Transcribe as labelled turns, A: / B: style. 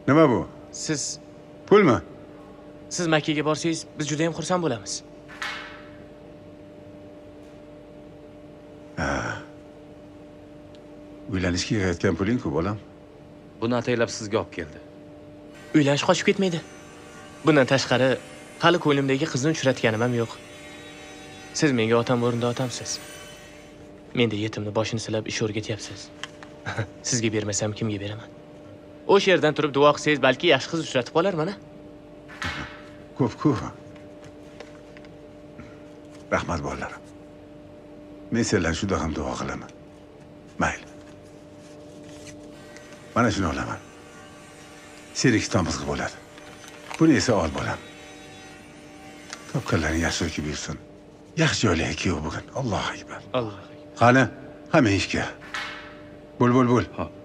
A: Nima bu?
B: Siz
A: Pulmi?
B: Makkaga borsangiz, biz juda ham xursand bo'lamiz.
A: Uylanishga yig'ayotgan puling-ku, bolam.
C: Buni ataylab sizga olib keldi.
B: Uylanish qochib ketmaydi. Bundan tashqari, hali ko'nglimdagi qizni uchratganim ham yo'q. Siz menga otam o'rnida otamsiz. Menda yetimni boshini silab ish o'rgatyapsiz. Sizga bermasam kimga beraman? O'sha yerdan turib duo qilsangiz, balki yaxshi qiz uchratib qolarman-a?
A: Ko'p-ku. Rahmat bolalarim. Men senlarga juda ham duo qilaman. Mayli. Mana shuni olaman. Serik tomizg'i bo'ladi. Buni esa ol bolam. Topganlaring yaxshi o'kib yursin. Yaxshi joylarga kuyov bo'lgin. Allohu akbar.
B: Alloh.
A: Qani, hamma ishga. Bo'l.
C: Hop.